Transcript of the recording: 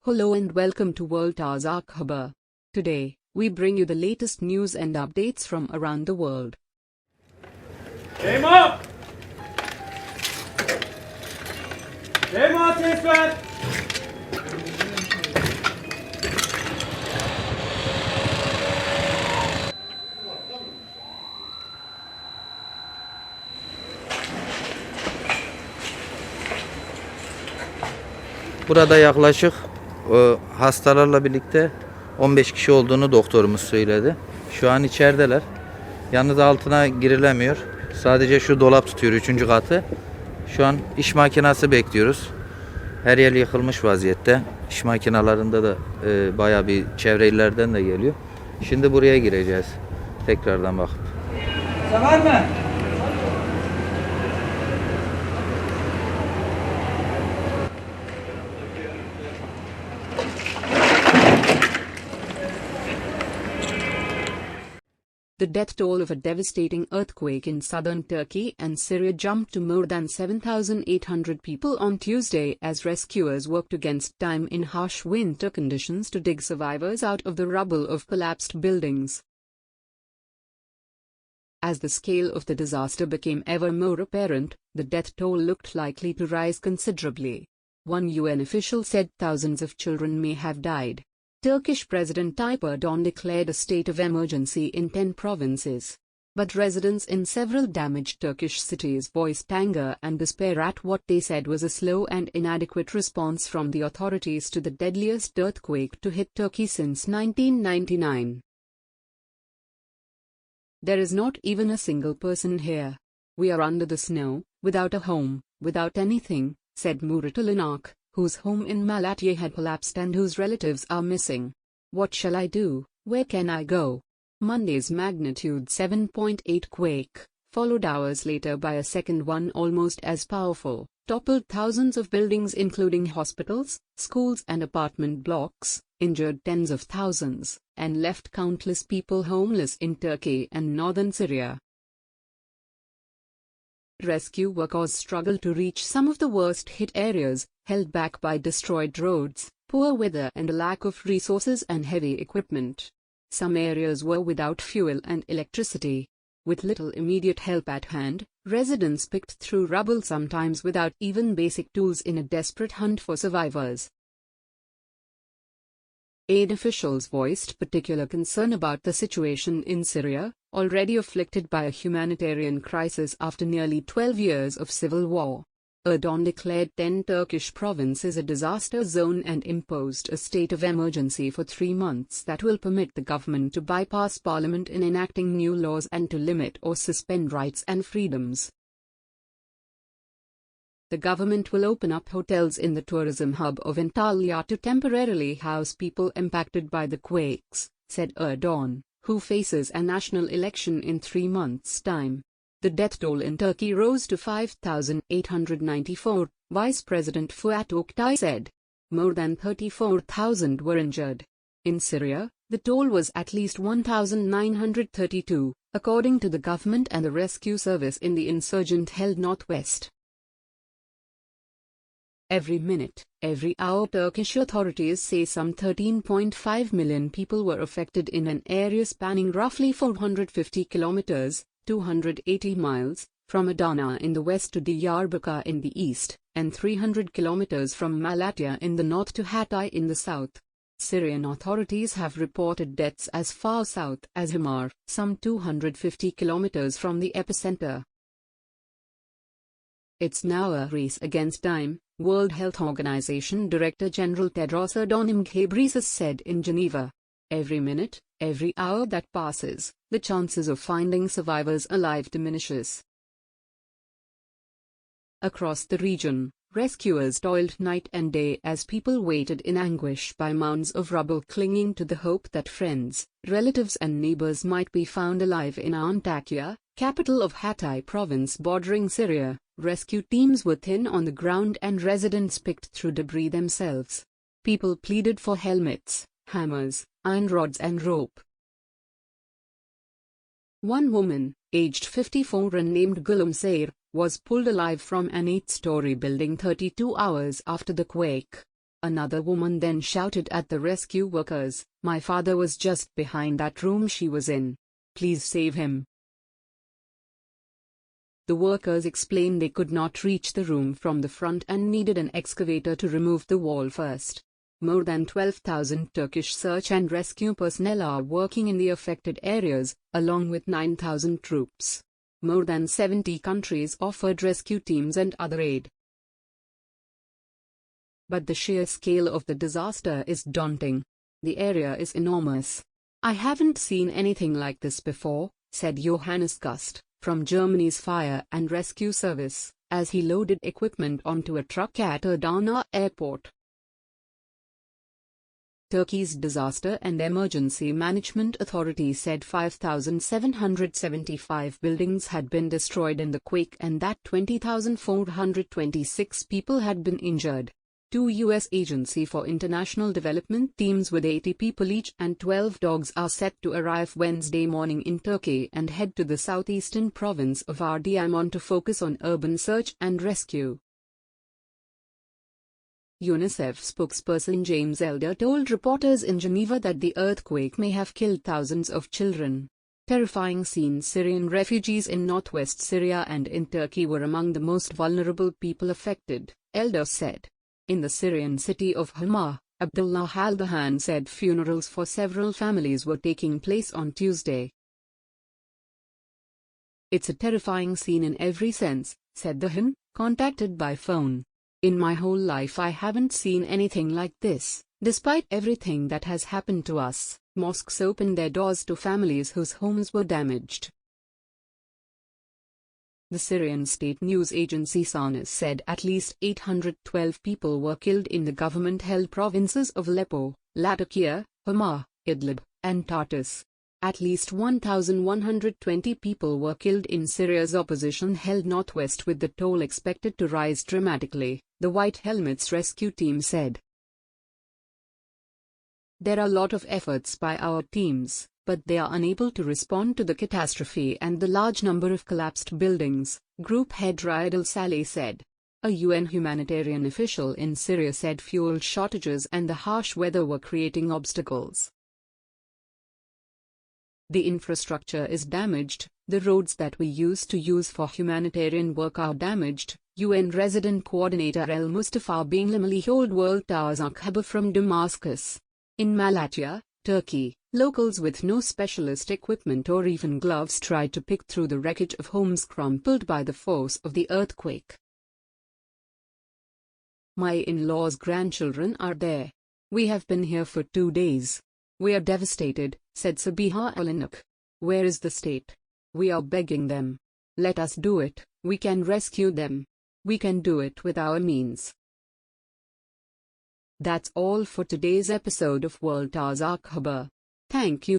Hello and welcome to World Taaza Khabar. Today, we bring you the latest news and updates from around the world. Aim up! Aim up, Tisbet! Burada yaklaşık hastalarla birlikte 15 kişi olduğunu doktorumuz söyledi. Şu an içerideler. Yalnız altına girilemiyor. Sadece şu dolap tutuyor 3. katı. Şu an iş makinesi bekliyoruz. Her yer yıkılmış vaziyette. İş makinalarında da bayağı bir çevre illerden de geliyor. Şimdi buraya gireceğiz. Tekrardan bakıp. Var mı? The death toll of a devastating earthquake in southern Turkey and Syria jumped to more than 7,800 people on Tuesday as rescuers worked against time in harsh winter conditions to dig survivors out of the rubble of collapsed buildings. As the scale of the disaster became ever more apparent, the death toll looked likely to rise considerably. One UN official said thousands of children may have died. Turkish President Tayyip Erdogan declared a state of emergency in 10 provinces. But residents in several damaged Turkish cities voiced anger and despair at what they said was a slow and inadequate response from the authorities to the deadliest earthquake to hit Turkey since 1999. There is not even a single person here. We are under the snow, without a home, without anything, said Murat Alanak, whose home in Malatya had collapsed and whose relatives are missing. What shall I do? Where can I go? Monday's magnitude 7.8 quake, followed hours later by a second one almost as powerful, toppled thousands of buildings including hospitals, schools and apartment blocks, injured tens of thousands, and left countless people homeless in Turkey and northern Syria. Rescue workers struggled to reach some of the worst-hit areas, held back by destroyed roads, poor weather and a lack of resources and heavy equipment. Some areas were without fuel and electricity. With little immediate help at hand, residents picked through rubble sometimes without even basic tools in a desperate hunt for survivors. Aid officials voiced particular concern about the situation in Syria, already afflicted by a humanitarian crisis after nearly 12 years of civil war. Erdogan declared 10 Turkish provinces a disaster zone and imposed a state of emergency for 3 months that will permit the government to bypass parliament in enacting new laws and to limit or suspend rights and freedoms. The government will open up hotels in the tourism hub of Antalya to temporarily house people impacted by the quakes, said Erdogan, who faces a national election in 3 months' time. The death toll in Turkey rose to 5,894, Vice President Fuat Oktay said. More than 34,000 were injured. In Syria, the toll was at least 1,932, according to the government and the rescue service in the insurgent-held northwest. Every minute, every hour Turkish authorities say some 13.5 million people were affected in an area spanning roughly 450 kilometers, 280 miles, from Adana in the west to Diyarbakir in the east, and 300 kilometers from Malatya in the north to Hatay in the south. Syrian authorities have reported deaths as far south as Khabar, some 250 kilometers from the epicenter. It's now a race against time, World Health Organization Director General Tedros Adhanom Ghebreyesus said in Geneva. Every minute, every hour that passes, the chances of finding survivors alive diminishes. Across the region, rescuers toiled night and day as people waited in anguish by mounds of rubble clinging to the hope that friends, relatives and neighbors might be found alive in Antakya, capital of Hatay province bordering Syria. Rescue teams were thin on the ground and residents picked through debris themselves. People pleaded for helmets, hammers, iron rods and rope. One woman, aged 54 and named Gulum Sair, was pulled alive from an 8-story building 32 hours after the quake. Another woman then shouted at the rescue workers, "My father was just behind that room she was in. Please save him." The workers explained they could not reach the room from the front and needed an excavator to remove the wall first. More than 12,000 Turkish search and rescue personnel are working in the affected areas, along with 9,000 troops. More than 70 countries offered rescue teams and other aid. But the sheer scale of the disaster is daunting. The area is enormous. "I haven't seen anything like this before," said Johannes Gust, from Germany's Fire and Rescue Service, as he loaded equipment onto a truck at Adana Airport. Turkey's Disaster and Emergency Management Authority said 5,775 buildings had been destroyed in the quake and that 20,426 people had been injured. Two U.S. Agency for International Development teams with 80 people each and 12 dogs are set to arrive Wednesday morning in Turkey and head to the southeastern province of Adıyaman to focus on urban search and rescue. UNICEF spokesperson James Elder told reporters in Geneva that the earthquake may have killed thousands of children. Terrifying scenes. Syrian refugees in northwest Syria and in Turkey were among the most vulnerable people affected, Elder said. In the Syrian city of Hama, Abdullah al-Dahan said funerals for several families were taking place on Tuesday. "It's a terrifying scene in every sense," said Dahan, contacted by phone. "In my whole life I haven't seen anything like this. Despite everything that has happened to us, mosques opened their doors to families whose homes were damaged." The Syrian state news agency SANA said at least 812 people were killed in the government-held provinces of Aleppo, Latakia, Hama, Idlib, and Tartus. At least 1,120 people were killed in Syria's opposition-held northwest, with the toll expected to rise dramatically, the White Helmets rescue team said. "There are a lot of efforts by our teams, but they are unable to respond to the catastrophe and the large number of collapsed buildings," Group head Riyad al-Saleh said. A UN humanitarian official in Syria said fuel shortages and the harsh weather were creating obstacles. "The infrastructure is damaged, the roads that we used to use for humanitarian work are damaged," UN resident coordinator El-Mustafa bin Lamali told World Taaza Khabar from Damascus. In Malatya, Turkey, locals with no specialist equipment or even gloves tried to pick through the wreckage of homes crumpled by the force of the earthquake. "My in-laws' grandchildren are there. We have been here for 2 days. We are devastated," said Sabiha Al-Anak. "Where is the state? We are begging them. Let us do it. We can rescue them. We can do it with our means." That's all for today's episode of World Taaza Khabar. Thank you